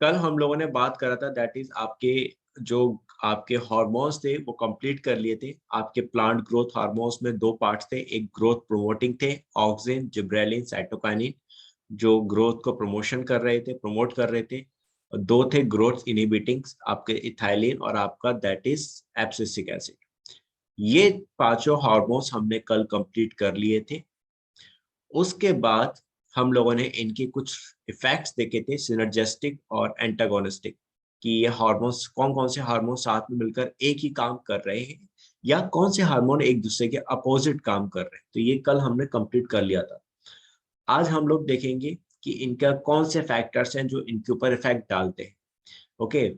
कल हम लोगों ने बात करा था, दैट इज आपके जो आपके हार्मोन्स थे वो कंप्लीट कर लिए थे। आपके प्लांट ग्रोथ हार्मोन्स में दो पार्ट्स थे, एक ग्रोथ प्रोमोटिंग थे, ऑक्सिन, जिब्रेलिन, साइटोकाइनिन, जो ग्रोथ को प्रमोशन कर रहे थे, प्रमोट कर रहे थे। और दो थे ग्रोथ इनहिबिटिंग, आपके इथाइलिन और आपका दैट इज एब्सिसिक एसिड। ये पांचों हार्मोन्स हमने कल कंप्लीट कर लिए थे। उसके बाद हम लोगों ने इनके कुछ इफेक्ट्स देखे थे, सिनर्जेस्टिक और एंटागोनिस्टिक, कि ये हार्मोन्स कौन कौन से हार्मोन साथ में मिलकर एक ही काम कर रहे हैं या कौन से हार्मोन एक दूसरे के अपोजिट काम कर रहे हैं। तो ये कल हमने कंप्लीट कर लिया था। आज हम लोग देखेंगे कि इनका कौन से फैक्टर्स हैं जो इनके ऊपर इफेक्ट डालते हैं। ओके,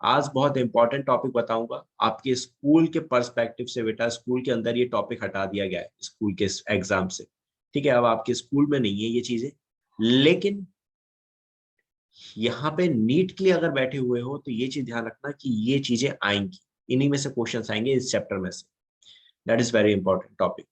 आज बहुत इंपॉर्टेंट टॉपिक बताऊंगा आपके स्कूल के पर्सपेक्टिव से। बेटा स्कूल के अंदर ये टॉपिक हटा दिया गया है स्कूल के एग्जाम से, ठीक है। अब आपके स्कूल में नहीं है ये चीजें, लेकिन यहाँ पे नीट के लिए अगर बैठे हुए हो तो ये चीज ध्यान रखना कि ये चीजें आएंगी, इन्हीं में से क्वेश्चन आएंगे इस चैप्टर में से। That is very important topic.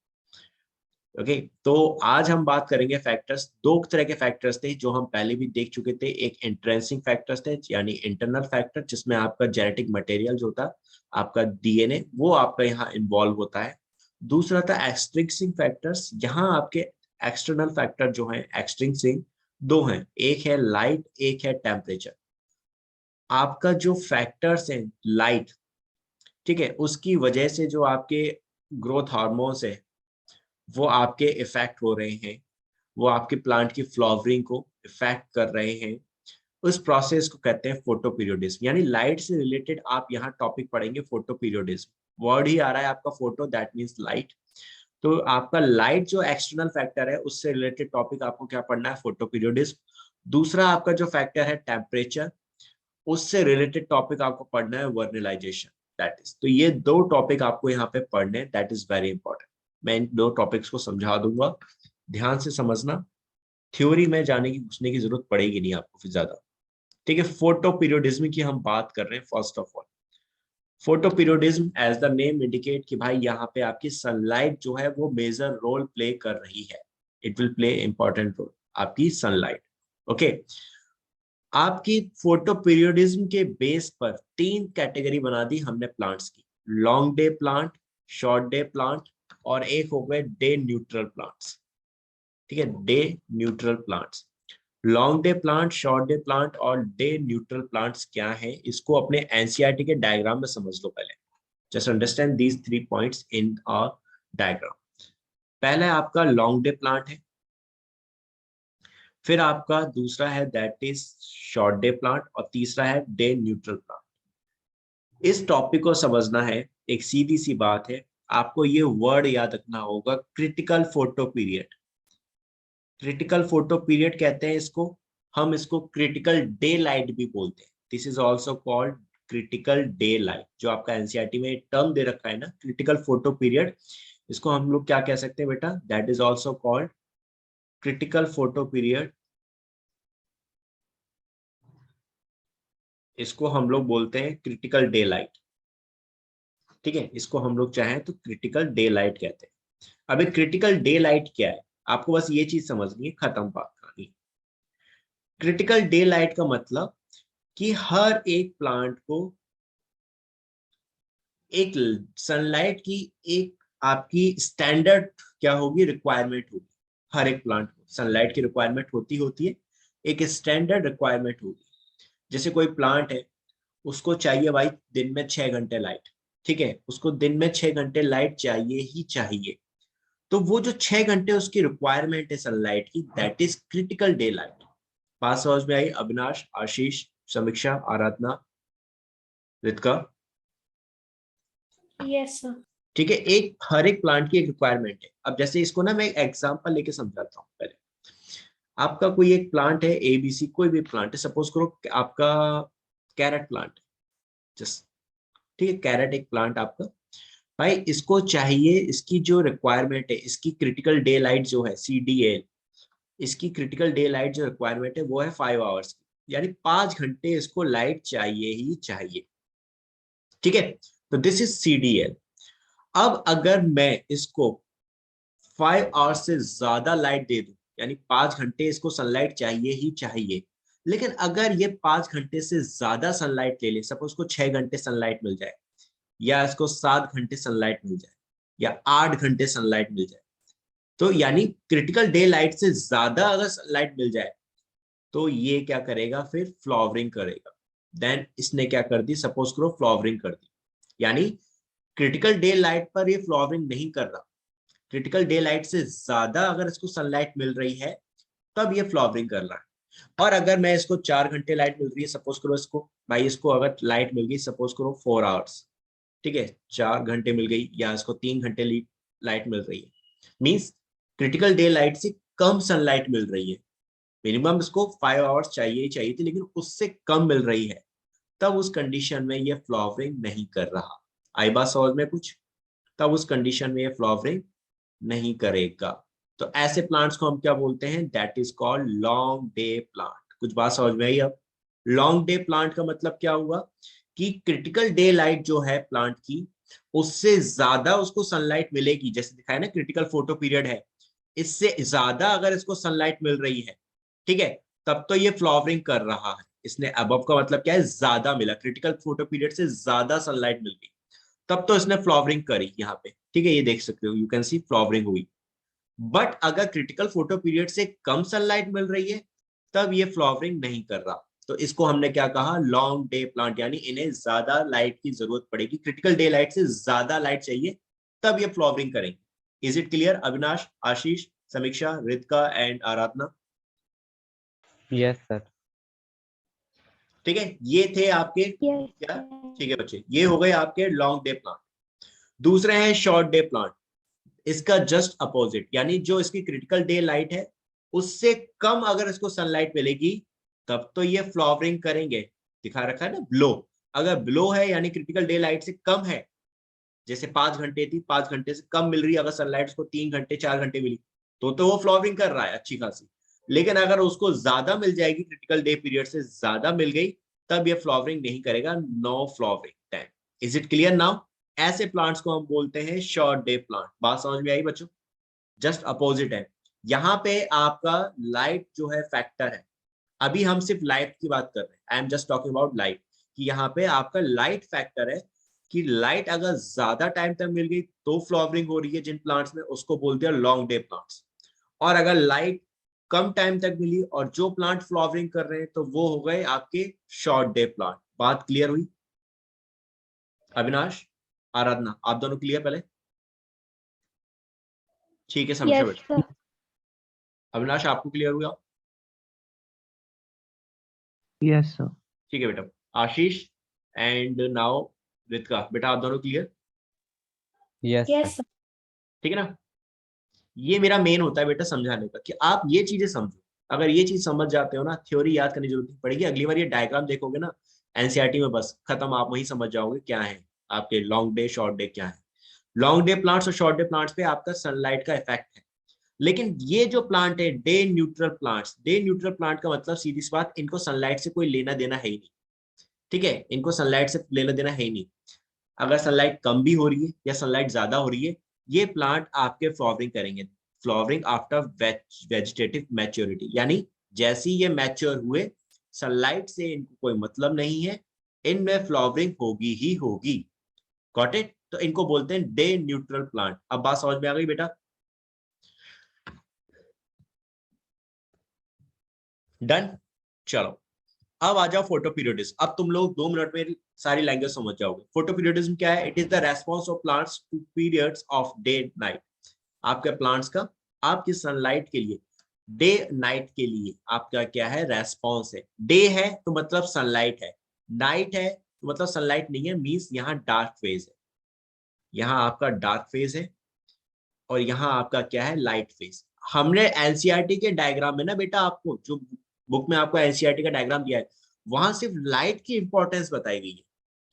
Okay, तो आज हम बात करेंगे फैक्टर्स। दो तरह के फैक्टर्स थे जो हम पहले भी देख चुके थे। एक इंट्रेंसिक फैक्टर्स थे यानी इंटरनल फैक्टर, जिसमें आपका जेनेटिक मटेरियल जो था, आपका डीएनए, वो आपका यहाँ इन्वॉल्व होता है। दूसरा था एक्सट्रिंसिक फैक्टर्स, यहाँ आपके एक्सटर्नल फैक्टर जो है एक्सट्रिंसिक दो हैं, एक है लाइट, एक है टेम्परेचर। आपका जो फैक्टर्स हैं लाइट, ठीक है, उसकी वजह से जो आपके ग्रोथ हार्मोन्स है वो आपके इफेक्ट हो रहे हैं, वो आपके प्लांट की फ्लावरिंग को इफेक्ट कर रहे हैं। उस प्रोसेस को कहते हैं फोटो पीरियोडिज्म, यानी लाइट से रिलेटेड आप यहाँ टॉपिक पढ़ेंगे फोटो पीरियोडिज्म। वर्ड ही आ रहा है आपका फोटो, दैट मीन्स लाइट। तो आपका लाइट जो एक्सटर्नल फैक्टर है उससे रिलेटेड टॉपिक आपको क्या पढ़ना है, फोटो पीरियोडिज्म। दूसरा आपका जो फैक्टर है टेम्परेचर, उससे रिलेटेड टॉपिक आपको पढ़ना है वर्नलाइजेशन, दैट इज। तो ये दो टॉपिक आपको यहाँ पे पढ़ने हैं, दैट इज वेरी इंपॉर्टेंट। मैं इन दो टॉपिक्स को समझा दूंगा, ध्यान से समझना। थ्योरी में जाने की घुसने की जरूरत पड़ेगी नहीं आपको फिर ज्यादा, ठीक है। फोटो पीरियोडिज्म की हम बात कर रहे हैं। First of all, photoperiodism as the name indicate कि भाई यहाँ पे आपकी सनलाइट जो है वो मेजर रोल प्ले कर रही है। It will play important role, आपकी सनलाइट। ओके, आपकी फोटो पीरियोडिज्म के बेस पर तीन कैटेगरी बना दी हमने प्लांट्स की, long day plant, short day plant, और एक हो गए डे न्यूट्रल प्लांट्स, ठीक है, day neutral plants. Long day plant, short day plant और डे न्यूट्रल प्लांट्स क्या है, इसको अपने एनसीईआरटी के डायग्राम में समझ लो पहले। Just understand these 3 points in a diagram. पहला आपका लॉन्ग डे प्लांट है, फिर आपका दूसरा है that is short day plant, और तीसरा है डे न्यूट्रल प्लांट। इस टॉपिक को समझना है, एक सीधी सी बात है, आपको ये वर्ड याद रखना होगा, critical photo period. Critical photo period कहते हैं इसको, हम इसको क्रिटिकल डे लाइट भी बोलते हैं। This is also called critical day light, जो आपका एनसीईआरटी में टर्म दे रखा है ना, क्रिटिकल फोटो पीरियड। इसको हम लोग क्या कह सकते हैं बेटा, that is also called critical photo period. इसको हम लोग बोलते हैं क्रिटिकल डे लाइट, ठीक है। इसको हम लोग चाहें तो क्रिटिकल डे लाइट कहते हैं। अब एक क्रिटिकल डे लाइट क्या है, आपको बस ये चीज समझनी है, खत्म बात कहानी। क्रिटिकल डे लाइट का मतलब कि हर एक प्लांट को एक सनलाइट की एक आपकी स्टैंडर्ड क्या होगी, रिक्वायरमेंट होगी। हर एक प्लांट को सनलाइट की रिक्वायरमेंट होती है, एक स्टैंडर्ड रिक्वायरमेंट होगी। जैसे कोई प्लांट है, उसको चाहिए भाई दिन में 6 घंटे लाइट, ठीक है, उसको दिन में 6 घंटे लाइट चाहिए ही चाहिए। तो वो जो 6 घंटे उसकी रिक्वायरमेंट है सनलाइट की, that is critical day light. बात समझ में आई अविनाश, आशीष, समीक्षा, आराधना, रितिका? Yes sir. ठीक है, एक हर एक प्लांट की एक रिक्वायरमेंट है। अब जैसे इसको ना मैं एक एग्जांपल लेके समझाता हूँ पहले। आपका कोई एक प्लांट है, एबीसी, कोई भी प्लांट है, सपोज करो आपका कैरेट प्लांट है, जस्ट, ठीक है, कैरेट एक प्लांट आपका। भाई इसको चाहिए, इसकी जो रिक्वायरमेंट है, इसकी क्रिटिकल डे लाइट जो है CDL, इसकी क्रिटिकल डे लाइट जो रिक्वायरमेंट है वो है 5 आवर्स की, यानी 5 घंटे इसको लाइट चाहिए ही चाहिए, ठीक है। तो दिस इज CDL। अब अगर मैं इसको 5 आवर्स से ज्यादा लाइट दे दूं, यानी 5 घंटे इसको सनलाइट चाहिए ही चाहिए, लेकिन अगर ये 5 घंटे से ज्यादा सनलाइट ले ले, सपोज को 6 घंटे सनलाइट मिल जाए, या इसको 7 घंटे सनलाइट मिल जाए, या 8 घंटे सनलाइट मिल जाए, तो यानी क्रिटिकल डे लाइट से ज्यादा अगर सनलाइट मिल जाए तो ये क्या करेगा, फिर फ्लावरिंग करेगा। देन इसने क्या कर दी, सपोज करो फ्लावरिंग कर दी, यानी क्रिटिकल डे लाइट पर ये फ्लावरिंग नहीं कर रहा, क्रिटिकल डे लाइट से ज्यादा अगर इसको सनलाइट मिल रही है तब ये फ्लावरिंग कर रहा है। और अगर मैं इसको 4 घंटे लाइट मिल रही है, सपोज करो इसको भाई, इसको अगर लाइट मिल गई सपोज करो 4 आवर्स, ठीक है, 4 घंटे मिल गई, या इसको 3 घंटे लाइट मिल रही है, मीन्स क्रिटिकल डे लाइट से कम सनलाइट मिल रही है, मिनिमम इसको 5 आवर्स चाहिए ही चाहिए थी, लेकिन उससे कम मिल रही है, तब उस कंडीशन में ये फ्लावरिंग नहीं कर रहा। आई बात समझ में कुछ? तब उस कंडीशन में ये फ्लावरिंग नहीं करेगा। तो ऐसे प्लांट्स को हम क्या बोलते हैं, that is called long day plant. कुछ बात समझ में आई? अब लॉन्ग डे प्लांट का मतलब क्या हुआ कि क्रिटिकल डे लाइट जो है प्लांट की, उससे ज्यादा उसको सनलाइट मिलेगी, जैसे दिखाया ना क्रिटिकल फोटो पीरियड है, इससे ज्यादा अगर इसको सनलाइट मिल रही है, ठीक है, तब तो ये फ्लावरिंग कर रहा है। इसने अबव का मतलब क्या है, ज्यादा मिला, क्रिटिकल फोटो पीरियड से ज्यादा सनलाइट मिल गई, तब तो इसने फ्लावरिंग करी यहाँ पे, ठीक है, ये देख सकते हो, यू कैन सी फ्लावरिंग हुई। बट अगर क्रिटिकल फोटो पीरियड से कम सनलाइट मिल रही है तब ये फ्लावरिंग नहीं कर रहा। तो इसको हमने क्या कहा, लॉन्ग डे प्लांट, यानी इन्हें ज्यादा लाइट की जरूरत पड़ेगी, क्रिटिकल डे लाइट से ज्यादा लाइट चाहिए, तब ये फ्लावरिंग करेंगे। इज इट क्लियर अविनाश, आशीष, समीक्षा, Ritika and Aradhana? Yes sir. ठीक है, ये थे आपके Yes, क्या, sir. ठीक है बच्चे, ये हो गए आपके लॉन्ग डे प्लांट। दूसरे हैं शॉर्ट डे प्लांट, इसका जस्ट अपोजिट, यानी जो इसकी क्रिटिकल डे लाइट है उससे कम अगर इसको सनलाइट मिलेगी तब तो ये फ्लावरिंग करेंगे। दिखा रखा है ना ब्लो, अगर ब्लो है यानी क्रिटिकल डे लाइट से कम है, जैसे 5 घंटे थी, 5 घंटे से कम मिल रही है अगर सनलाइट उसको 3 घंटे 4 घंटे मिली, तो वो फ्लावरिंग कर रहा है अच्छी खासी। लेकिन अगर उसको ज्यादा मिल जाएगी, क्रिटिकल डे पीरियड से ज्यादा मिल गई, तब ये फ्लावरिंग नहीं करेगा, no flowering time. Is it clear now? ऐसे प्लांट्स को हम बोलते हैं शॉर्ट डे प्लांट। बात समझ में आई बच्चों? जस्ट अपोजिट है, यहाँ पे आपका लाइट जो है फैक्टर है, अभी हम सिर्फ लाइट की बात कर रहे हैं, I am just talking about light, कि यहाँ पे आपका लाइट फैक्टर है, कि लाइट अगर ज्यादा टाइम तक मिल गई तो फ्लावरिंग हो रही है जिन प्लांट्स में, उसको बोलते हैं लॉन्ग डे प्लांट्स। और अगर लाइट कम टाइम तक मिली और जो प्लांट फ्लावरिंग कर रहे हैं तो वो हो गए आपके शॉर्ट डे प्लांट। बात क्लियर हुई? अविनाश, आराधना, आप दोनों क्लियर पहले? ठीक है, समीक्षा Yes, बेटा। sir. अविनाश आपको क्लियर हुआ? Yes sir. ठीक है बेटा। आशीष एंड नाउ रितिका, बेटा आप दोनों clear? Yes Yes, sir. sir. ठीक है ना? ये मेरा मेन होता है बेटा समझाने का, कि आप ये चीजें समझो। अगर ये चीज समझ जाते हो ना, थ्योरी याद करने की जरूरत नहीं पड़ेगी, अगली बार ये डायग्राम देखोगे ना एनसीईआरटी में, बस खत्म, आप वही समझ जाओगे क्या है आपके लॉन्ग डे शॉर्ट डे क्या है। लॉन्ग डे प्लांट्स और शॉर्ट डे प्लांट्स पे आपका सनलाइट का इफेक्ट है। लेकिन ये जो प्लांट है day neutral plants, day neutral plant का मतलब सीधी सी बात, इनको सनलाइट से कोई लेना देना है ही नहीं, ठीक है, इनको सनलाइट से लेना देना है ही नहीं। अगर सनलाइट कम भी हो रही है या सनलाइट ज्यादा हो रही है, ये प्लांट आपके फ्लावरिंग करेंगे, फ्लावरिंग आफ्टर वेजिटेटिव मैच्योरिटी, यानी जैसे ये मैच्योर हुए, सनलाइट से इनको कोई मतलब नहीं है, इनमें फ्लावरिंग होगी ही होगी। Got it? तो इनको बोलते हैं डे न्यूट्रल प्लांट। अब बात समझ में आ गई बेटा? डन। चलो अब आ जाओ फोटो पीरियडिज्म। अब तुम लोग 2 मिनट में सारी लैंग्वेज समझ जाओगे। फोटो पीरियडिज्म क्या है? It is the response of plants to periods of day night. आपके प्लांट्स का आपकी सनलाइट के लिए, डे नाइट के लिए आपका क्या है, रेस्पॉन्स है। डे है तो मतलब सनलाइट है, नाइट है तो मतलब सनलाइट नहीं है, मींस यहाँ डार्क फेज है, यहाँ आपका डार्क फेज है, और यहाँ आपका क्या है, लाइट फेज। हमने एनसीईआरटी के डायग्राम में ना बेटा, आपको जो बुक में आपको एनसीईआरटी का डायग्राम दिया है, वहां सिर्फ लाइट की इंपॉर्टेंस बताई गई है,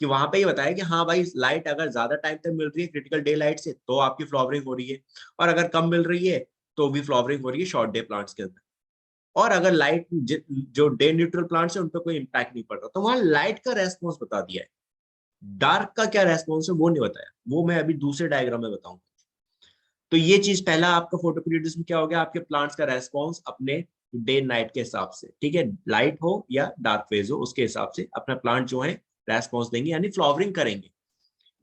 कि वहां पे ये बताया कि हाँ भाई, लाइट अगर ज्यादा टाइम तक मिल रही है क्रिटिकल डे लाइट से तो आपकी फ्लावरिंग हो रही है, और अगर कम मिल रही है तो भी फ्लावरिंग हो रही है शॉर्ट डे प्लांट्स के अंदर। और अगर लाइट जो डे न्यूट्रल प्लांट्स है उन पर कोई इंपैक्ट नहीं पड़ रहा, तो वहां लाइट का रेस्पॉन्स बता दिया है। डार्क का क्या रेस्पॉन्स है वो नहीं बताया, वो मैं अभी दूसरे डायग्राम में बताऊंगा। तो ये चीज पहला आपका फोटो पीरियडिज्म क्या हो गया, आपके प्लांट्स का रेस्पॉन्स अपने डे नाइट के हिसाब से, ठीक है, लाइट हो या डार्क फेज हो उसके हिसाब से अपना प्लांट जो है रेस्पॉन्स देंगे यानी फ्लावरिंग करेंगे।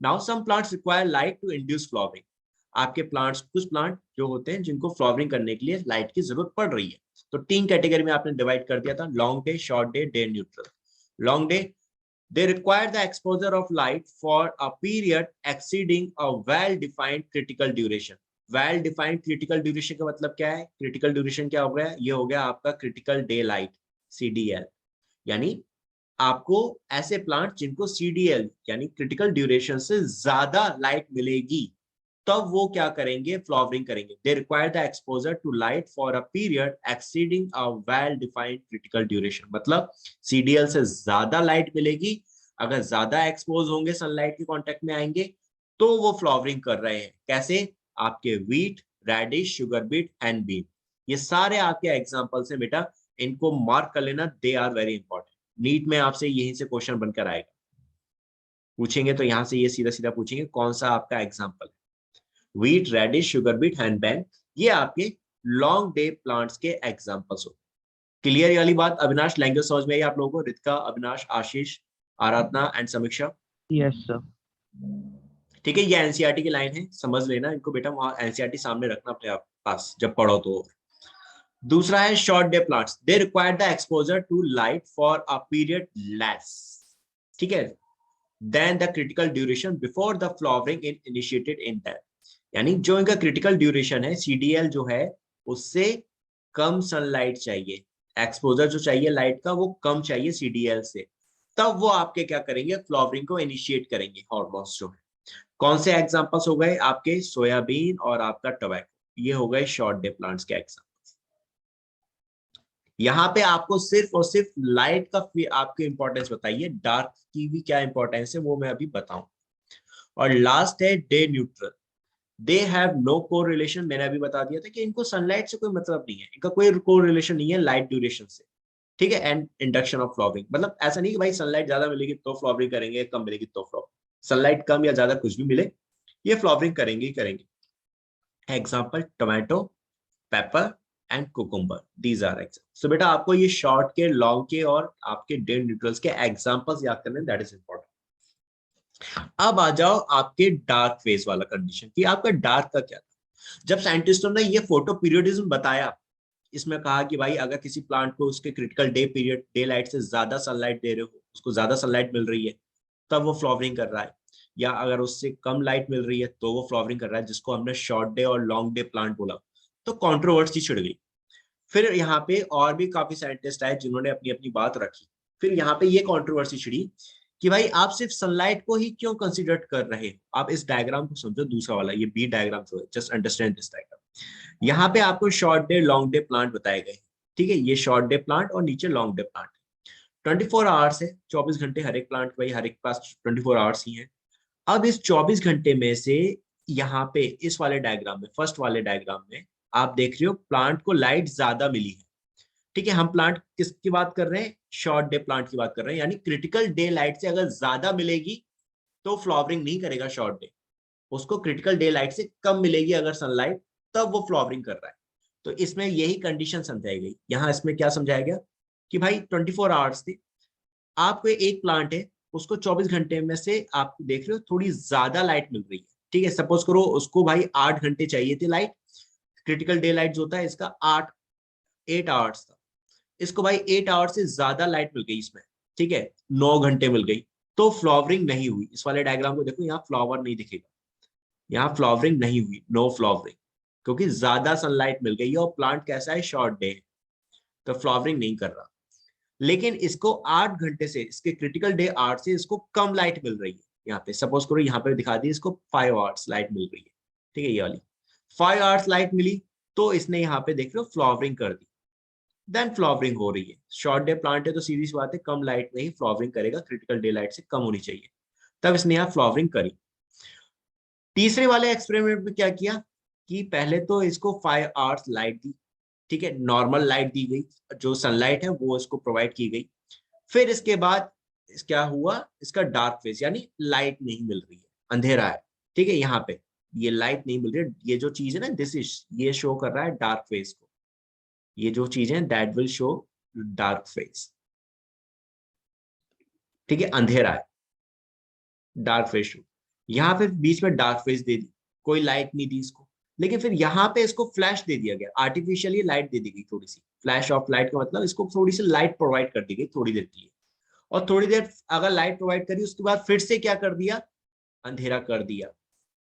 Now some plants require light to induce flowering. आपके प्लांट्स, कुछ प्लांट जो होते हैं जिनको फ्लावरिंग करने के लिए लाइट की जरूरत पड़ रही है। तो 3 कैटेगरी में आपने डिवाइड कर दिया था, long day, short day, day neutral. Long day, they require the exposure of light for a period exceeding a well defined critical duration। well defined critical duration का मतलब क्या है? critical duration क्या हो गया? ये हो गया आपका critical daylight, CDL। यानी आपको ऐसे प्लांट जिनको CDL यानी क्रिटिकल ड्यूरेशन से ज्यादा लाइट मिलेगी तब वो क्या करेंगे? फ्लावरिंग करेंगे। They require the exposure to light for a period exceeding a well defined critical duration. मतलब CDL से ज्यादा लाइट मिलेगी, अगर ज्यादा एक्सपोज होंगे, सनलाइट के कांटेक्ट में आएंगे तो वो फ्लावरिंग कर रहे हैं। कैसे? आपके wheat, radish, sugar beet and bean, ये सारे आपके एग्जांपल्स हैं बेटा, इनको मार्क कर लेना, they are very important. NEET में आपसे यहीं से क्वेश्चन बनकर आएगा, पूछेंगे तो यहां से ये सीधा सीधा पूछेंगे कौन सा आपका एग्जांपल है। Wheat, radish, sugar beet, handbag, ये आपके लॉन्ग डे प्लांट्स के एग्जांपल्स हो। क्लियर ये वाली बात? अविनाश, लैंग्वेज समझ में आई आप लोगों को? रितिका, अविनाश, आशीष, आराधना एंड समीक्षा। Yes sir. ठीक है, ये एनसीईआरटी की लाइन है, समझ लेना इनको बेटा, वहां एनसीईआरटी सामने रखना अपने आप पास जब पढ़ो तो। दूसरा है short day plants, they require the exposure to light for a period less, ठीक है, then the critical duration before the flowering in initiated in that. यानी जो इनका क्रिटिकल ड्यूरेशन है CDL जो है उससे कम सनलाइट चाहिए, एक्सपोजर जो चाहिए लाइट का वो कम चाहिए CDL से, तब वो आपके क्या करेंगे? फ्लावरिंग को इनिशिएट करेंगे। हॉर्मोन्स जो है, कौन से एग्जांपल्स हो गए आपके? सोयाबीन और आपका टोबैको, ये हो गए शॉर्ट डे प्लांट्स के एग्जांपल्स। यहाँ पे आपको सिर्फ और सिर्फ लाइट का आपके इंपॉर्टेंस बताइए, डार्क की भी क्या इंपॉर्टेंस है वो मैं अभी बताऊं। और लास्ट है day neutral, they have no correlation. मैंने अभी बता दिया था कि इनको सनलाइट से कोई मतलब नहीं है, इनका कोई कोरिलेशन नहीं है लाइट ड्यूरेशन से, ठीक है। एंड इंडक्शन ऑफ फ्लावरिंग, मतलब ऐसा नहीं कि भाई सनलाइट ज्यादा मिलेगी तो फ्लावरिंग करेंगे, कम मिलेगी तो फ्लावरिंग। सनलाइट कम या ज्यादा कुछ भी मिले ये फ्लावरिंग करेंगे ही करेंगे। Example tomato, pepper and cucumber, these are example. So बेटा आपको ये शॉर्ट के, लॉन्ग के और आपके डे न्यूट्रल्स के एग्जाम्पल्स याद करने, दैट इज इंपॉर्टेंट। अब आ जाओ आपके डार्क फेज वाला कंडीशन कि आपका डार्क का क्या था। जब साइंटिस्टों ने ये फोटो पीरियडिज्म बताया, इसमें कहा कि भाई अगर किसी प्लांट को उसके critical day period, day light से ज्यादा सनलाइट दे रहे हो, उसको ज्यादा सनलाइट मिल रही है तब वो फ्लावरिंग कर रहा है, या अगर उससे कम लाइट मिल रही है तो वो फ्लावरिंग कर रहा है, जिसको हमने शॉर्ट डे और लॉन्ग डे प्लांट बोला। तो कॉन्ट्रोवर्सी छिड़ गई। फिर यहाँ पे और भी काफी साइंटिस्ट आए जिन्होंने अपनी अपनी बात रखी। फिर यहाँ पे ये कंट्रोवर्सी छिड़ी कि भाई आप सिर्फ सनलाइट को ही क्यों कंसीडर कर रहे हो। आप इस डायग्राम को समझो, दूसरा वाला ये बी डायग्राम जो है, जस्ट अंडरस्टैंड दिस डायग्राम। यहाँ पे आपको short day, long day plant बताए गए, ठीक है। ये शॉर्ट डे प्लांट और नीचे लॉन्ग डे प्लांट। 24 आवर्स है, 24 घंटे हर एक प्लांट, भाई हर एक पास 24 आवर्स ही है। अब इस 24 घंटे में से यहाँ पे इस वाले डायग्राम में, फर्स्ट वाले डायग्राम में आप देख रहे हो प्लांट को लाइट ज्यादा मिली है, ठीक है। हम प्लांट किसकी बात कर रहे हैं? शॉर्ट डे प्लांट की बात कर रहे हैं। यानी क्रिटिकल डे लाइट से अगर ज्यादा मिलेगी तो फ्लावरिंग नहीं करेगा शॉर्ट डे, उसको क्रिटिकल डे लाइट से कम मिलेगी अगर सनलाइट, तब वो फ्लावरिंग कर रहा है। तो इसमें यही कंडीशन समझाई गई। यहाँ इसमें क्या समझाया गया कि भाई 24 आवर्स थी, आपको एक प्लांट है, उसको 24 घंटे में से आप देख रहे हो थोड़ी ज्यादा लाइट मिल रही है, ठीक है। सपोज करो उसको भाई 8 घंटे चाहिए थी लाइट, क्रिटिकल डे लाइट जो होता है इसका 8 आवर्स था, इसको भाई 8 आवर्स से ज्यादा लाइट मिल गई इसमें, ठीक है, 9 घंटे मिल गई, तो फ्लावरिंग नहीं हुई। इस वाले डायग्राम को देखो, यहाँ फ्लावर नहीं दिखेगा, यहाँ फ्लावरिंग नहीं हुई, नो फ्लावरिंग, क्योंकि ज्यादा सनलाइट मिल गई है और प्लांट कैसा है? शॉर्ट डे, तो फ्लावरिंग नहीं कर रहा। लेकिन इसको 8 घंटे से, इसके क्रिटिकल डे 8 से इसको कम लाइट मिल रही है। यहाँ पे सपोज करो, यहाँ पे दिखा दी इसको 5 आवर्स लाइट मिल रही है, ठीक है, ये वाली 5 आवर्स लाइट मिली, तो इसने यहाँ पे देख लो फ्लावरिंग कर दी, देन फ्लावरिंग हो रही है। शॉर्ट डे प्लांट है तो सीधी सी बात है कम लाइट में ही फ्लावरिंग करेगा, क्रिटिकल डे लाइट से कम होनी चाहिए, तब इसने यहाँ फ्लावरिंग करी। तीसरे वाले एक्सपेरिमेंट में क्या किया कि पहले तो इसको 5 आवर्स लाइट दी, ठीक है, नॉर्मल लाइट दी गई, जो सनलाइट है वो इसको प्रोवाइड की गई। फिर इसके बाद क्या हुआ? इसका डार्क फेज, यानी लाइट नहीं मिल रही है, अंधेरा है, ठीक है। यहाँ पे ये लाइट नहीं मिल रही है, ये जो चीज है ना, दिस इज, ये शो कर रहा है डार्क फेज को, ये जो चीज है that will show dark phase, ठीक है, अंधेरा है, डार्क फेज शो। यहाँ पे बीच में डार्क फेज दे दी, कोई लाइट नहीं दी इसको, लेकिन फिर यहाँ पे इसको फ्लैश दे दिया गया, आर्टिफिशियली लाइट दे दी गई थोड़ी सी, फ्लैश ऑफ लाइट का मतलब इसको थोड़ी सी लाइट प्रोवाइड कर दी गई थोड़ी देर के लिए, और थोड़ी देर अगर लाइट प्रोवाइड करी उसके बाद फिर से क्या कर दिया, अंधेरा कर दिया,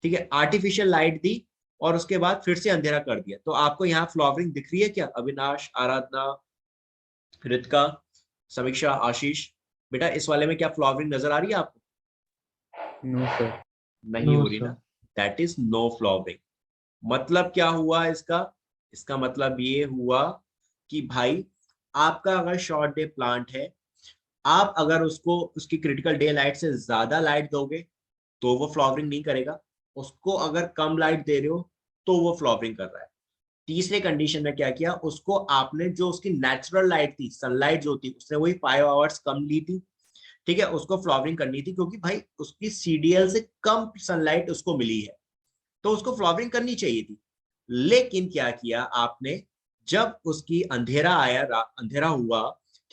ठीक है, आर्टिफिशियल लाइट दी और उसके बाद फिर से अंधेरा कर दिया। तो आपको यहाँ फ्लॉवरिंग दिख रही है क्या, अविनाश, आराधना, रितिका, समीक्षा, आशीष, बेटा इस वाले में क्या फ्लॉवरिंग नजर आ रही है आपको? No sir. नहीं हो रही ना, दैट इज नो फ्लॉवरिंग। मतलब क्या हुआ इसका, इसका मतलब ये हुआ कि भाई आपका अगर शॉर्ट डे प्लांट है, आप अगर उसको उसकी क्रिटिकल डे लाइट से ज्यादा लाइट दोगे तो वो फ्लॉवरिंग नहीं करेगा, उसको अगर कम लाइट दे रहे हो तो वो फ्लॉवरिंग कर रहा है। तीसरे कंडीशन में क्या किया, उसको आपने जो उसकी नेचुरल लाइट थी, सनलाइट जो थी, उसने वही 5 आवर्स कम ली थी, ठीक है, उसको फ्लॉवरिंग करनी थी क्योंकि भाई उसकी सीडीएल से कम सनलाइट उसको मिली है, तो उसको फ्लॉवरिंग करनी चाहिए थी। लेकिन क्या किया आपने, जब उसकी अंधेरा आया, अंधेरा हुआ,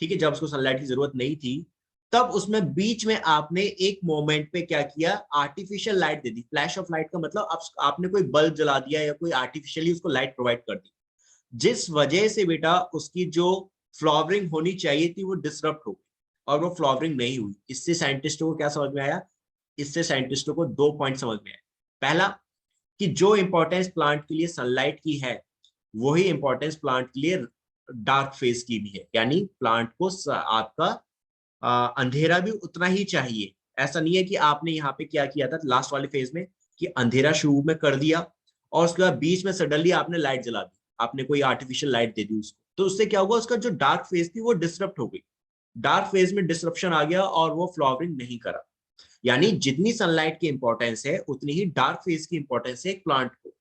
ठीक है, जब उसको सनलाइट की जरूरत नहीं थी, तब उसमें बीच में आपने एक मोमेंट पे क्या किया, artificial light they the. Flash of light का मतलब आपने कोई बल्ब जला दिया या कोई आर्टिफिशियली उसको लाइट प्रोवाइड कर दी, जिस वजह से बेटा उसकी जो फ्लॉवरिंग होनी चाहिए थी वो डिसरप्ट हो गई और वो फ्लॉवरिंग नहीं हुई। इससे साइंटिस्टों को क्या समझ में आया, इससे साइंटिस्टों को 2 पॉइंट समझ में आए। पहला, कि जो इंपॉर्टेंस प्लांट के लिए सनलाइट की है वही इंपॉर्टेंस प्लांट के लिए डार्क फेज की भी है, यानी प्लांट को आपका अंधेरा भी उतना ही चाहिए। ऐसा नहीं है कि आपने यहाँ पे क्या किया था लास्ट वाले फेज में कि अंधेरा शुरू में कर दिया और उसके बाद बीच में सडनली आपने लाइट जला दी, आपने कोई आर्टिफिशियल लाइट दे दी उसको, तो उससे क्या हुआ, उसका जो डार्क फेज थी वो डिसरप्ट हो गई, डार्क फेज में डिसरप्शन आ गया और वो फ्लॉवरिंग नहीं करा। यानी जितनी सनलाइट की इंपॉर्टेंस है उतनी ही डार्क फेज की इंपॉर्टेंस है एक प्लांट को।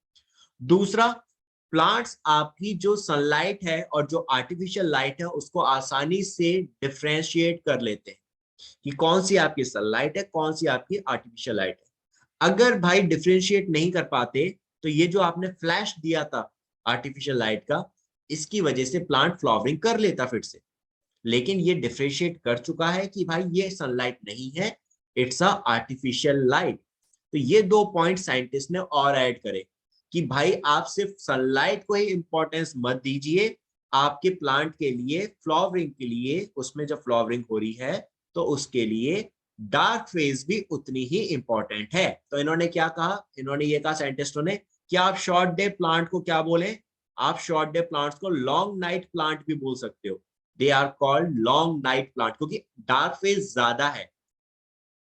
दूसरा, प्लांट्स आपकी जो सनलाइट है और जो आर्टिफिशियल लाइट है उसको आसानी से डिफ्रेंशिएट कर लेते हैं कि कौन सी आपकी सनलाइट है, कौन सी आपकी आर्टिफिशियल लाइट है। अगर भाई डिफ्रेंशिएट नहीं कर पाते तो ये जो आपने फ्लैश दिया था आर्टिफिशियल लाइट का, इसकी वजह से प्लांट फ्लावरिंग कर लेता फिर से, लेकिन ये डिफ्रेंशिएट कर चुका है कि भाई ये सनलाइट नहीं है, इट्स अ आर्टिफिशियल लाइट। तो ये 2 पॉइंट साइंटिस्ट ने और ऐड करे कि भाई आप सिर्फ सनलाइट को ही इंपॉर्टेंस मत दीजिए, आपके प्लांट के लिए फ्लावरिंग के लिए, उसमें जब फ्लावरिंग हो रही है तो उसके लिए डार्क फेज भी उतनी ही इंपॉर्टेंट है। तो इन्होंने क्या कहा, इन्होंने ये कहा साइंटिस्टों ने कि आप शॉर्ट डे प्लांट को क्या बोले, आप शॉर्ट डे प्लांट्स को लॉन्ग नाइट प्लांट भी बोल सकते हो, they are called long night plant क्योंकि डार्क फेज ज्यादा है।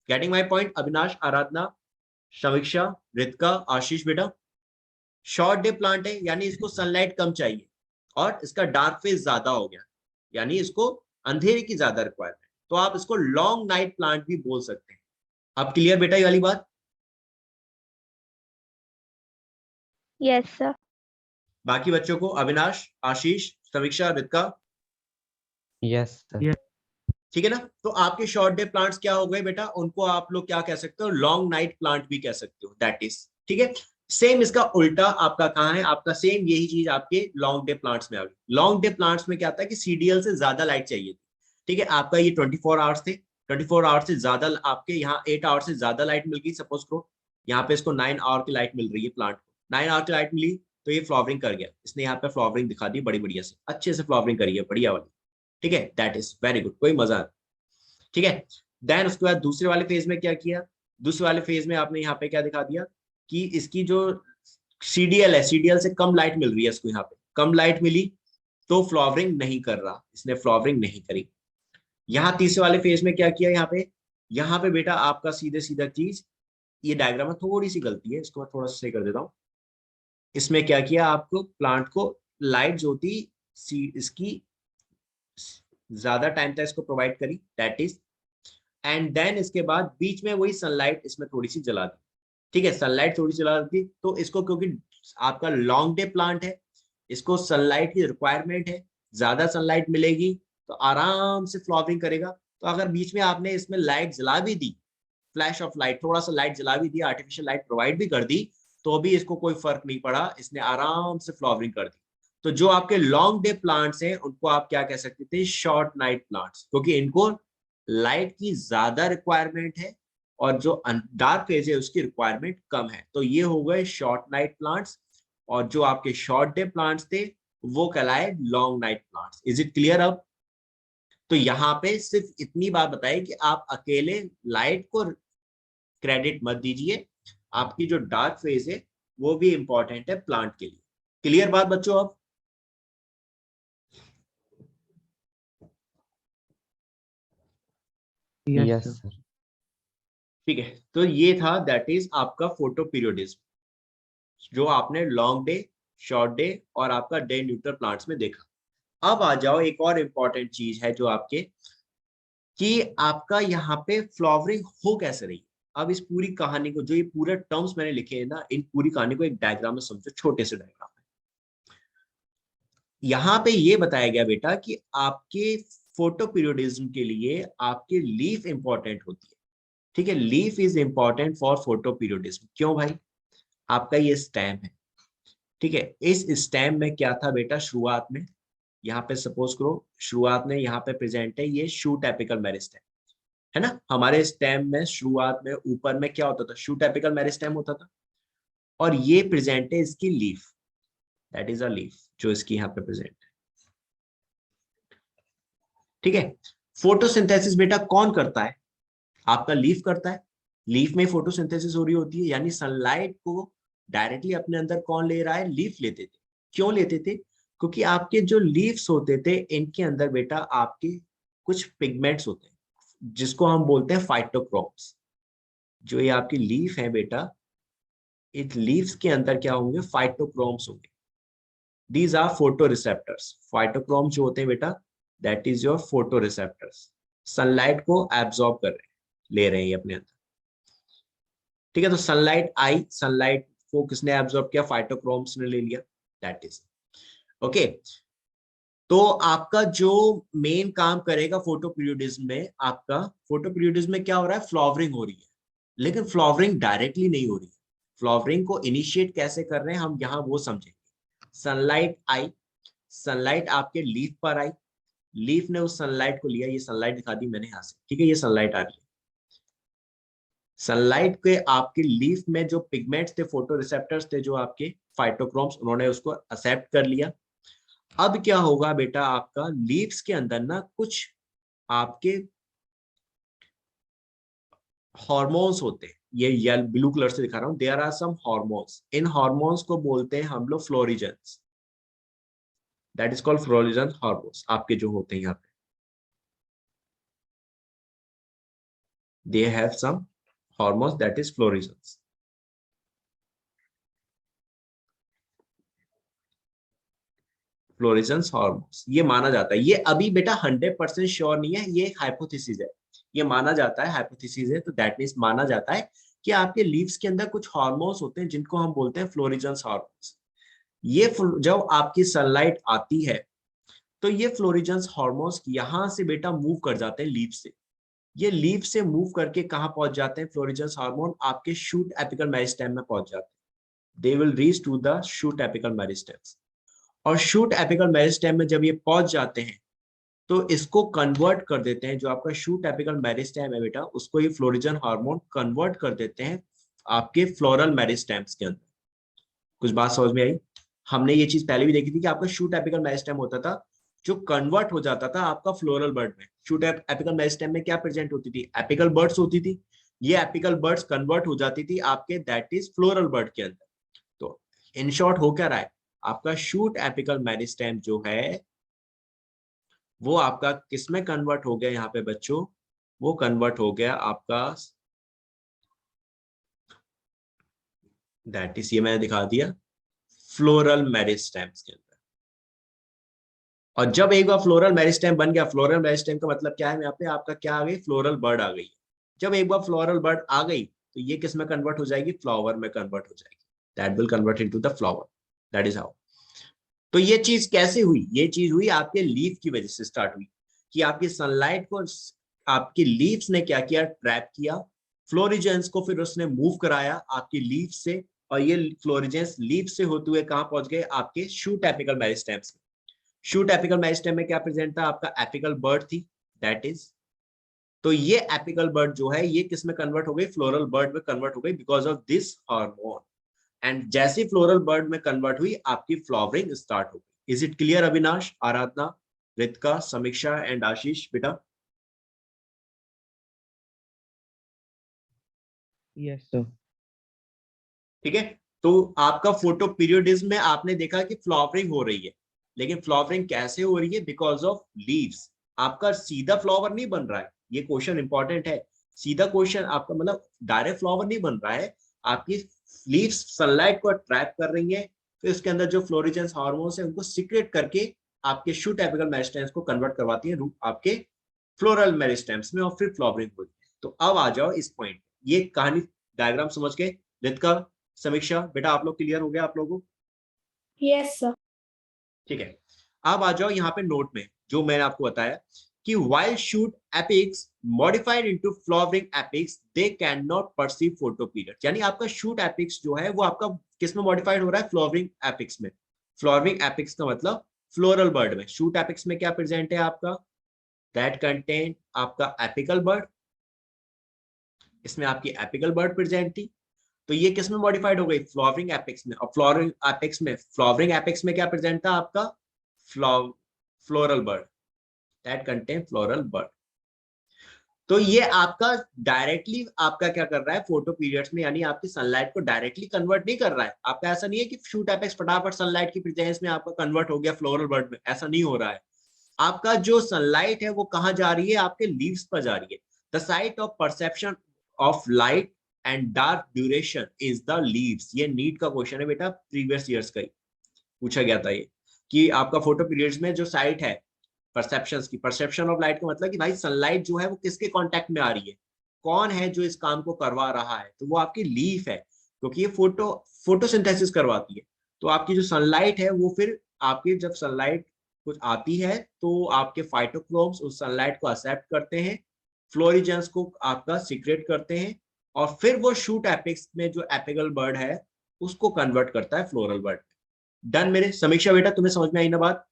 Getting my point Avinash, Aradhana, Samiksha, Ritika, आशीष, बेटा शॉर्ट डे प्लांट है यानी इसको सनलाइट कम चाहिए और इसका डार्क फेज ज्यादा हो गया, यानी इसको अंधेरे की ज्यादा रिक्वायरमेंट, तो आप इसको लॉन्ग नाइट प्लांट भी बोल सकते हैं। अब क्लियर बेटा ये वाली बात? Yes sir. बाकी बच्चों को, अविनाश, आशीष, समीक्षा, रितिका, यस सर। ठीक है ना? तो आपके शॉर्ट डे प्लांट्स क्या हो गए बेटा, उनको आप लोग क्या कह सकते हो, लॉन्ग नाइट प्लांट भी कह सकते हो, दैट इज, ठीक है। सेम इसका उल्टा आपका कहाँ है, आपका सेम यही चीज आपके लॉन्ग डे प्लांट्स में आ गई। लॉन्ग डे प्लांट्स में क्या आता है कि सीडीएल से ज्यादा लाइट चाहिए थी, ठीक है, आपका ये 24 आवर्स थे, 24 आवर्स से ज्यादा आपके यहाँ 8 आवर्स से ज्यादा लाइट मिल गई, सपोज करो यहाँ पे इसको 9 आवर की लाइट मिल रही है प्लांट को, 9 आवर की लाइट मिली तो ये फ्लावरिंग कर गया, इसने यहाँ पे फ्लावरिंग दिखा दी बड़ी बढ़िया से, अच्छे से फ्लावरिंग करी है बढ़िया वाली, ठीक है, दैट इज वेरी गुड, कोई मजा नहीं, ठीक है। देन उसके बाद दूसरे वाले फेज में क्या किया, दूसरे वाले फेज में आपने यहाँ पे क्या दिखा दिया कि इसकी जो सीडीएल है, सीडीएल से कम लाइट मिल रही है इसको, यहाँ पे कम लाइट मिली तो फ्लावरिंग नहीं कर रहा, इसने फ्लावरिंग नहीं करी। यहाँ तीसरे वाले फेज में क्या किया, यहाँ पे बेटा आपका सीधे सीधा चीज, ये डायग्राम में थोड़ी सी गलती है, इसको मैं थोड़ा सा सही कर देता हूँ। इसमें क्या किया, आपको प्लांट को लाइट जो थी इसकी ज्यादा टाइम तक इसको प्रोवाइड करी, दैट इज, एंड देन इसके बाद बीच में वही सनलाइट इसमें थोड़ी सी जला दी, ठीक है, सनलाइट थोड़ी जला दी तो इसको, क्योंकि आपका लॉन्ग डे प्लांट है, इसको सनलाइट की रिक्वायरमेंट है, ज्यादा सनलाइट मिलेगी तो आराम से फ्लावरिंग करेगा। तो अगर बीच में आपने इसमें लाइट जला भी दी, फ्लैश ऑफ लाइट, थोड़ा सा लाइट जला भी दी, आर्टिफिशियल लाइट प्रोवाइड भी कर दी, तो भी इसको कोई फर्क नहीं पड़ा, इसने आराम से फ्लावरिंग कर दी। तो जो आपके लॉन्ग डे प्लांट्स हैं उनको आप क्या कह सकते थे, शॉर्ट नाइट प्लांट्स, क्योंकि इनको लाइट की ज्यादा रिक्वायरमेंट है और जो डार्क फेज है उसकी रिक्वायरमेंट कम है। तो ये हो गए शॉर्ट नाइट प्लांट्स, और जो आपके शॉर्ट डे प्लांट्स थे वो कहलाए long night plants. Is it clear अब? तो यहाँ पे सिर्फ इतनी बात बताइए कि आप अकेले लाइट को क्रेडिट मत दीजिए, आपकी जो डार्क फेज है वो भी इंपॉर्टेंट है प्लांट के लिए। क्लियर बात बच्चों? अब Yes, sir. ठीक है, तो ये था दैट इज आपका फोटो पीरियोडिज्म जो आपने लॉन्ग डे, शॉर्ट डे और आपका डे न्यूट्रल प्लांट्स में देखा। अब आ जाओ एक और इंपॉर्टेंट चीज है जो आपके, कि आपका यहाँ पे फ्लावरिंग हो कैसे रही। अब इस पूरी कहानी को, जो ये पूरे टर्म्स मैंने लिखे हैं ना, इन पूरी कहानी को एक डायग्राम में समझो, छोटे से डायग्राम में। यहाँ पे ये बताया गया बेटा कि आपके फोटो पीरियोडिज्म के लिए आपके लीफ इंपॉर्टेंट होती है। ठीक है, leaf is important for photo periodism. क्यों भाई? आपका ये स्टेम है, ठीक है, इस स्टेम में क्या था बेटा शुरुआत में, यहाँ पे सपोज करो शुरुआत में यहाँ पे प्रेजेंट है ये शूट एपिकल मेरिस्टेम, है ना। हमारे स्टेम में शुरुआत में ऊपर में क्या होता था, शूट एपिकल मेरिस्टेम होता था, और ये प्रेजेंट है इसकी leaf, that is a leaf जो इसकी यहाँ पे प्रेजेंट है। ठीक है, फोटोसिंथेसिस बेटा कौन करता है? आपका लीफ करता है। लीफ में फोटोसिंथेसिस हो रही होती है, यानी सनलाइट को डायरेक्टली अपने अंदर कौन ले रहा है, लीफ लेते थे। क्यों लेते थे? क्योंकि आपके जो लीव्स होते थे इनके अंदर बेटा आपके कुछ पिगमेंट्स होते हैं जिसको हम बोलते हैं फाइटोक्रोम्स। जो ये आपकी लीफ है बेटा, इन लीव्स के अंदर क्या होंगे, फाइटोक्रोम्स होंगे। These are photoreceptors. Phytochromes जो होते हैं बेटा, that is your photoreceptors, sunlight को एब्जॉर्ब कर रहे हैं, ले रहे हैं ये अपने अंदर। ठीक है, तो सनलाइट आई, सनलाइट को किसने एब्जॉर्ब किया, फाइटोक्रोम्स ने ले लिया, दैट इज ओके। तो आपका जो मेन काम करेगा फोटो पीरियोडिज्म में, आपका फोटो पीरियोडिज्म में क्या हो रहा है, फ्लावरिंग हो रही है, लेकिन फ्लावरिंग डायरेक्टली नहीं हो रही है। फ्लावरिंग को इनिशिएट कैसे कर रहे हैं हम यहाँ वो समझेंगे। सनलाइट आई, सनलाइट आपके लीफ पर आई, लीफ ने उस सनलाइट को लिया, ये सनलाइट दिखा दी मैंने यहाँ से, ठीक है, ये सनलाइट आ रही है। सनलाइट के आपके लीफ में जो पिगमेंट्स थे, फोटो रिसेप्टर्स थे, जो आपके फाइटोक्रोम्स, उन्होंने उसको एक्सेप्ट कर लिया। अब क्या होगा बेटा, आपका लीव्स के अंदर ना कुछ आपके हार्मोन्स होते हैं, ये ब्लू कलर से दिखा रहा हूं, देयर आर सम हार्मोन्स। इन हार्मोन्स को बोलते हैं हम लोग florigens, that is called florigens hormones. आपके जो होते हैं यहाँ पे, they have some hormones that is florigens. Florescence hormones ये माना जाता है, ये अभी बेटा 100% श्योर नहीं है, ये हाइपोथेसिस है, ये माना जाता है, हाइपोथेसिस है, तो दैट मींस माना जाता है कि आपके लीव्स के अंदर कुछ हार्मोन्स होते हैं जिनको हम बोलते हैं फ्लोरिजेंस हार्मोन्स। ये जब आपकी सनलाइट आती है तो ये फ्लोरिजेंस हार्मोन्स यहाँ से बेटा मूव कर जाते हैं लीव से। ये लीव से मूव करके कहाँ पहुंच जाते हैं, फ्लोरिजेंस हार्मोन आपके शूट एपिकल मेरिस्टेम में पहुंच जाते हैं। They will reach to the shoot apical meristems, और शूट एपिकल मेरिस्टेम में जब ये पहुंच जाते हैं तो इसको कन्वर्ट कर देते हैं, जो आपका शूट एपिकल मेरिस्टेम है बेटा, उसको ये फ्लोरिजन हार्मोन कन्वर्ट कर देते हैं आपके फ्लोरल मेरिस्टेम्स के अंदर। कुछ बात समझ में आई? हमने ये चीज पहले भी देखी थी कि आपका शूट एपिकल मेरिस्टेम होता था जो कन्वर्ट हो जाता था आपका फ्लोरल बर्ड में। शूट एपिकल मेरिस्टेम में क्या प्रेजेंट होती थी, एपिकल बर्ड्स होती थी, ये एपिकल बर्ड्स कन्वर्ट हो जाती थी आपके दैट इज फ्लोरल बर्ड के अंदर। तो इन शॉर्ट हो क्या रहा है, आपका शूट एपिकल मेरिस्टेम जो है वो आपका किसमें कन्वर्ट हो गया यहाँ पे बच्चों, वो कन्वर्ट हो गया आपका दैट इज, ये मैंने दिखा दिया, फ्लोरल मेरिस्टेम्स के अंदर। और जब एक बार फ्लोरल मेरिस्टेम बन गया, फ्लोरल मेरिस्टेम का मतलब क्या है, यहाँ पे आपका क्या आ गई, फ्लोरल बर्ड आ गई। जब एक बार फ्लोरल बर्ड आ गई तो ये किस में कन्वर्ट हो जाएगी, फ्लावर में कन्वर्ट हो जाएगी, that will convert into the flower, that is how. तो ये चीज कैसे हुई, ये चीज हुई आपके लीफ की वजह से स्टार्ट हुई, कि आपकी सनलाइट को आपकी लीव्स ने क्या किया, ट्रैप किया फ्लोरिजेंस को, फिर उसने मूव कराया आपकी लीफ से और ये फ्लोरिजेंस लीफ से होते हुए कहाँ पहुंच गए, आपके शूट एपिकल मेरिस्टेम्स में। शूट एपिकल मेरिस्टेम में क्या प्रेजेंट था, आपका एपिकल बर्ड थी, दैट इज, तो ये एपिकल बर्ड जो है ये किस में कन्वर्ट हो गई, फ्लोरल बर्ड में कन्वर्ट हो गई because of this hormone. And जैसी फ्लोरल बर्ड में कन्वर्ट हुई, आपकी फ्लावरिंग स्टार्ट हो गई। इज इट क्लियर अविनाश, आराधना, रितिका, समीक्षा एंड आशीष बेटा? Yes, sir. ठीक है, तो आपका फोटो पीरियडिज्म में आपने देखा कि फ्लावरिंग हो रही है, लेकिन फ्लावरिंग कैसे हो रही है, बिकॉज ऑफ लीव्स। आपका सीधा फ्लावर नहीं बन रहा है, ये क्वेश्चन इंपॉर्टेंट है। सीधा क्वेश्चन आपका मतलब डायरेक्ट फ्लावर नहीं बन रहा है, आपकी लीव्स सनलाइट को अट्रैक्ट कर रही है, फिर उसके अंदर जो फ्लोरिजेंस हार्मोन्स है उनको सीक्रेट करके आपके शूट एपिकल मेरिस्टेम्स को कन्वर्ट करवाती है आपके फ्लोरल मेरिस्टेम्स में, और फिर फ्लावरिंग होती है। तो अब आ जाओ इस पॉइंट, ये कहानी डायग्राम समझ के रितिका, समीक्षा बेटा आप लोग क्लियर हो गया आप लोगों को? Yes, sir. ठीक है, अब आ जाओ यहाँ पे नोट में जो मैंने आपको बताया कि while shoot apex modified into flowering apex they cannot perceive photoperiod, यानी आपका shoot apex जो है वो आपका किस में मॉडिफाइड हो रहा है, फ्लोवरिंग एपिक्स में। फ्लोवरिंग एपिक्स का मतलब फ्लोरल बर्ड में। शूट एपिक्स में क्या प्रेजेंट है आपका, दैट कंटेंट आपका एपिकल बर्ड, इसमें आपकी एपिकल बर्ड प्रेजेंट थी, तो ये किस में मॉडिफाइड हो गई, फ्लावरिंग एपिक्स में। और फ्लावरिंग एपिक्स में क्या प्रेजेंट था आपका, floral bird, that contain floral bird. तो ये आपका डायरेक्टली आपका क्या कर रहा है फोटो पीरियड्स में, यानी आपकी सनलाइट को डायरेक्टली कन्वर्ट नहीं कर रहा है। आपका ऐसा नहीं है कि शूट एपेक्स फटाफट सनलाइट की प्रेजेंस में आपका कन्वर्ट हो गया फ्लोरल बर्ड में, ऐसा नहीं हो रहा है। आपका जो सनलाइट है वो कहाँ जा रही है, आपके लीव्स पर जा रही है। The site of perception of light and dark duration is the leaves. ये नीट का क्वेश्चन है बेटा, प्रीवियस ईयर्स का ही पूछा गया था ये, कि आपका फोटो पीरियड्स में जो साइट है परसेप्शंस की, परसेप्शन ऑफ लाइट का मतलब कि भाई सनलाइट जो है वो किसके कांटेक्ट में आ रही है, कौन है जो इस काम को करवा रहा है, तो वो आपकी लीफ है, क्योंकि ये फोटोसिंथेसिस करवाती है। तो आपकी जो सनलाइट है वो फिर आपकी जब सनलाइट कुछ आती है तो आपके फाइटोक्रोम्स उस सनलाइट को एक्सेप्ट करते हैं, फ्लोरिजेंस को आपका सीक्रेट करते हैं, और फिर वो शूट एपिक्स में जो एपिकल बर्ड है उसको कन्वर्ट करता है फ्लोरल बर्ड। डन मेरे? समीक्षा बेटा तुम्हें समझ में आई ना बात?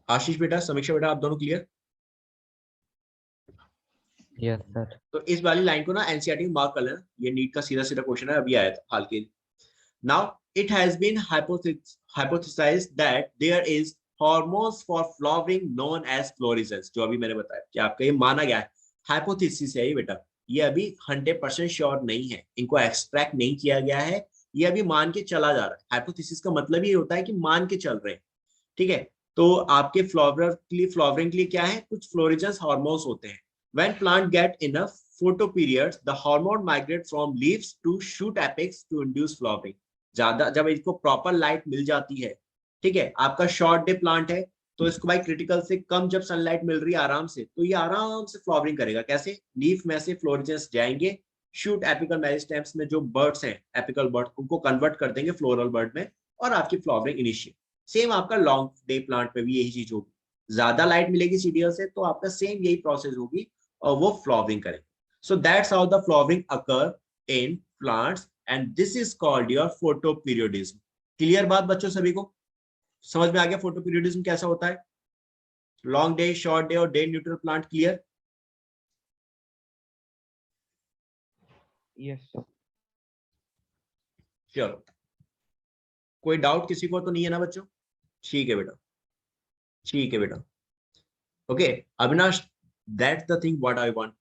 आशीष बेटा, समीक्षा बेटा, आप दोनों क्लियर? Yes, sir. तो इस वाली लाइन को ना एनसीईआरटी में मार्क कर लेना, ये नीट का सीधा सीधा क्वेश्चन है, अभी आया था हाल के। Now it has been hypothesized that there is hormones for flowering known as florigens, जो अभी मैंने बताया कि आपका ये माना गया है, हाइपोथेसिस है ये बेटा, ये अभी 100% श्योर नहीं है, इनको एक्सट्रैक्ट नहीं किया गया है, ये अभी मान के चला जा रहा है। हाइपोथेसिस का मतलब ये होता है कि मान के चल रहे हैं, ठीक है। तो आपके फ्लावरिंग के लिए क्या है, कुछ फ्लोरिजेंस हार्मोन्स होते हैं। When plant get enough photoperiods, the hormone migrate from leaves to shoot apex to induce flowering. ज्यादा जब इसको प्रॉपर लाइट मिल जाती है, ठीक है, आपका शॉर्ट डे प्लांट है तो इसको भाई क्रिटिकल से कम जब सनलाइट मिल रही है आराम से, तो ये आराम से फ्लावरिंग करेगा। कैसे, लीफ में से फ्लोरिजेंस जाएंगे, शूट एपिकल मेरिस्टेम्स में जो बर्ड्स हैं एपिकल बर्ड, उनको कन्वर्ट कर देंगे फ्लोरल बर्ड में, और आपकी फ्लावरिंग इनिशिएट। सेम आपका लॉन्ग डे प्लांट पे भी यही चीज होगी, ज्यादा लाइट मिलेगी सीडीएल से तो आपका सेम यही प्रोसेस होगी और वो फ्लावरिंग करेंगे। So that's how the flowering occur in plants and this is called your photoperiodism. Clear बात बच्चों सभी को? समझ में आ गया फोटोपीरियोडिज्म कैसा होता है? लॉन्ग डे, शॉर्ट डे और day neutral plant, clear? Yes, sir. चलो, कोई डाउट किसी को तो नहीं है ना बच्चों? ठीक है बेटा, ठीक है बेटा। Okay Avinash, that's the thing what I want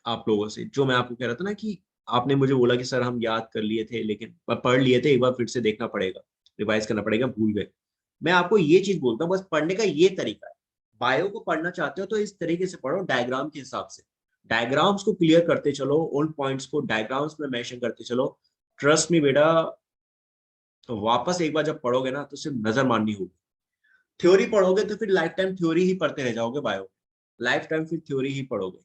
आप लोगों से, जो मैं आपको कह रहा था ना कि आपने मुझे बोला कि सर हम याद कर लिए थे लेकिन पढ़ लिए थे, एक बार फिर से देखना पड़ेगा, रिवाइज करना पड़ेगा, भूल गए। मैं आपको ये चीज बोलता हूँ, बस पढ़ने का ये तरीका है। बायो को पढ़ना चाहते हो तो इस तरीके से पढ़ो, डायग्राम के हिसाब से, डायग्राम्स को क्लियर करते चलो, उन पॉइंट्स को डायग्राम्स में मेंशन करते चलो। ट्रस्ट मी बेटा, वापस एक बार जब पढ़ोगे ना तो सिर्फ नजर माननी होगी। थ्योरी पढ़ोगे तो फिर लाइफ टाइम थ्योरी ही पढ़ते रह जाओगे बायो, लाइफ टाइम फिर थ्योरी ही पढ़ोगे।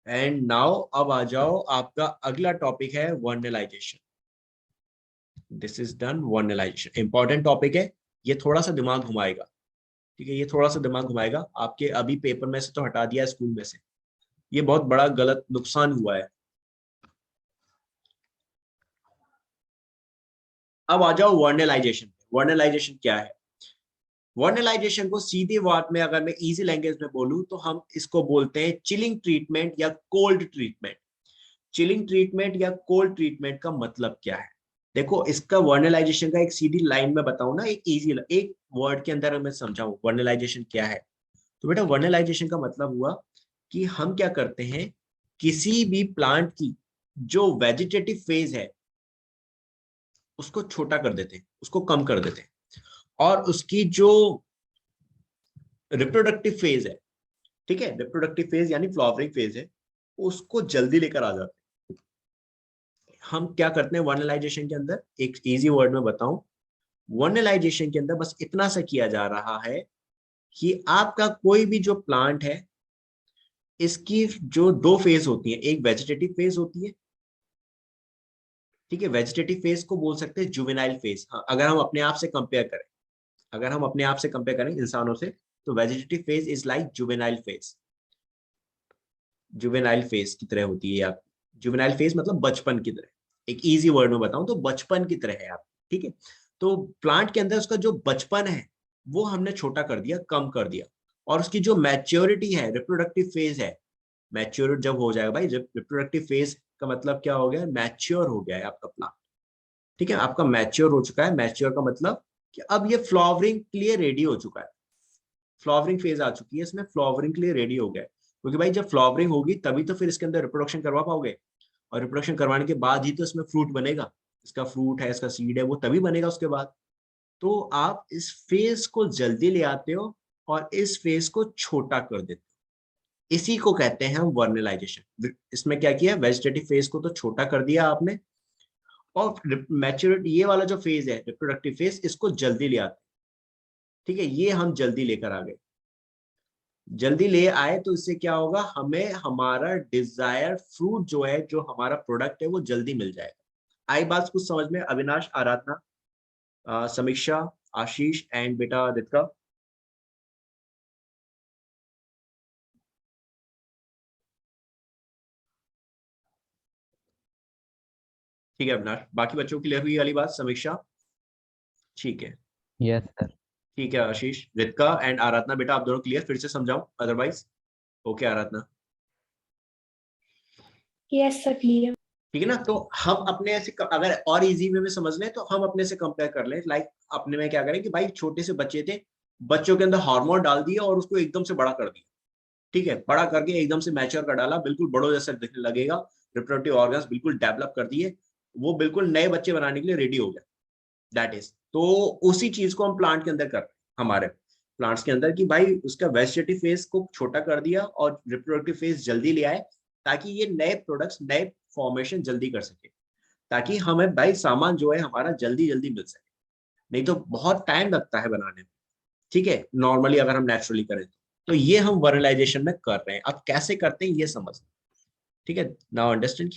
एंड नाउ अब आ जाओ, आपका अगला टॉपिक है vernalization. This is done, vernalization important topic है, ये थोड़ा सा दिमाग घुमाएगा, ठीक है, ये थोड़ा सा दिमाग घुमाएगा आपके, अभी पेपर में से तो हटा दिया है स्कूल में से, ये बहुत बड़ा गलत नुकसान हुआ है। अब आ जाओ वर्नलाइजेशन। वर्नलाइजेशन क्या है? वर्नलाइजेशन को सीधे वर्ड में अगर मैं इजी लैंग्वेज में बोलूं तो हम इसको बोलते हैं चिलिंग ट्रीटमेंट या कोल्ड ट्रीटमेंट। चिलिंग ट्रीटमेंट या कोल्ड ट्रीटमेंट का मतलब क्या है? देखो, इसका वर्नलाइजेशन का एक सीधी लाइन में बताऊं ना, एक इजी एक वर्ड के अंदर मैं समझाऊं वर्नलाइजेशन क्या है, तो बेटा वर्नलाइजेशन का मतलब हुआ कि हम क्या करते हैं, किसी भी प्लांट की जो वेजिटेटिव फेज है उसको छोटा कर देते हैं, उसको कम कर देते हैं, और उसकी जो रिप्रोडक्टिव फेज है, ठीक है, रिप्रोडक्टिव फेज यानी फ्लावरिंग फेज है, उसको जल्दी लेकर आ जाते हैं। हम क्या करते हैं वर्नलाइजेशन के अंदर, एक इजी वर्ड में बताऊं, वर्नलाइजेशन के अंदर बस इतना सा किया जा रहा है कि आपका कोई भी जो प्लांट है, इसकी जो दो फेज होती है, एक वेजिटेटिव फेज होती है, ठीक है, वेजिटेटिव फेज को बोल सकते हैं जुवेनाइल फेज। हाँ, अगर हम अपने आप से कंपेयर करें, अगर हम अपने आप से कंपेयर करें इंसानों से, तो vegetative phase is like juvenile phase, juvenile phase की तरह होती है आप, जुवेनाइल फेज मतलब बचपन की तरह, एक इजी वर्ड में बताऊं तो बचपन की तरह है आप, ठीक है। तो प्लांट के अंदर उसका जो बचपन है वो हमने छोटा कर दिया, कम कर दिया, और उसकी जो मैच्योरिटी है, रिप्रोडक्टिव फेज है, मैच्योर जब हो जाएगा भाई, जब रिप्रोडक्टिव फेज का मतलब क्या हो गया, मैच्योर हो गया है आपका प्लांट, ठीक है, आपका मैच्योर हो चुका है। मैच्योर का मतलब कि अब ये फ्लावरिंग के लिए रेडी हो चुका है, फ्लावरिंग फेज आ चुकी है, इसमें फ्लावरिंग के लिए रेडी हो गया है, क्योंकि भाई जब फ्लावरिंग होगी तभी तो फिर इसके अंदर रिप्रोडक्शन करवा पाओगे, और रिप्रोडक्शन करवाने के बाद ही तो इसमें फ्रूट बनेगा, इसका फ्रूट है, इसका सीड है, वो तभी बनेगा उसके बाद। तो आप इस फेज को जल्दी ले आते हो और इस फेज को छोटा कर देते हो, इसी को कहते हैं हम वर्नलाइजेशन। इसमें क्या किया, वेजिटेटिव फेज को तो छोटा कर दिया आपने, और मैच्योरिटी ये वाला जो फेज है रिप्रोडक्टिव फेज, इसको जल्दी ले आते, ठीक है, ये हम जल्दी लेकर आ गए। जल्दी ले आए तो इससे क्या होगा, हमें हमारा डिजायर फ्रूट जो है, जो हमारा प्रोडक्ट है, वो जल्दी मिल जाएगा। आई बात कुछ समझ में? अविनाश, आराधना, समीक्षा, आशीष एंड बेटा रितिका। ठीक है अविनाश, बाकी बच्चों की क्लियर हुई वाली बात, समीक्षा? ठीक है, यस सर। ठीक है आशीष, रितिका एंड आराधना, बेटा आप दोनों क्लियर? फिर से समझाऊं अदरवाइज? ओके आराधना, Yes, sir. Clear. ठीक है ना। तो हम अपने ऐसे अगर और इजी वे में समझ लें तो हम अपने से कंपेयर कर लें, लाइक अपने में क्या करें कि भाई छोटे से बच्चे थे, बच्चों के अंदर हार्मोन डाल दिया और उसको एकदम से बड़ा कर दिया, ठीक है, बड़ा करके एकदम से मैच्योर कर डाला, बिल्कुल बड़ों जैसा दिखने लगेगा, रिप्रोडक्टिव ऑर्गन्स बिल्कुल डेवलप कर दिए, वो बिल्कुल नए बच्चे बनाने के लिए रेडी हो गया, दैट इज। तो उसी चीज को हम प्लांट के अंदर कर रहे हैं, हमारे प्लांट्स के अंदर, कि भाई उसका वेजिटेटिव फेज को छोटा कर दिया और रिप्रोडक्टिव फेज जल्दी ले आए, ताकि ये नए प्रोडक्ट्स, नए फॉर्मेशन जल्दी कर सके, ताकि हमें भाई सामान जो है हमारा जल्दी जल्दी मिल सके, नहीं तो बहुत टाइम लगता है बनाने में, ठीक है, नॉर्मली अगर हम नेचुरली करें तो ये हम वर्नलाइजेशन में कर रहे हैं। अब कैसे करते हैं ये समझ, ठीक है, नाउ अंडरस्टैंड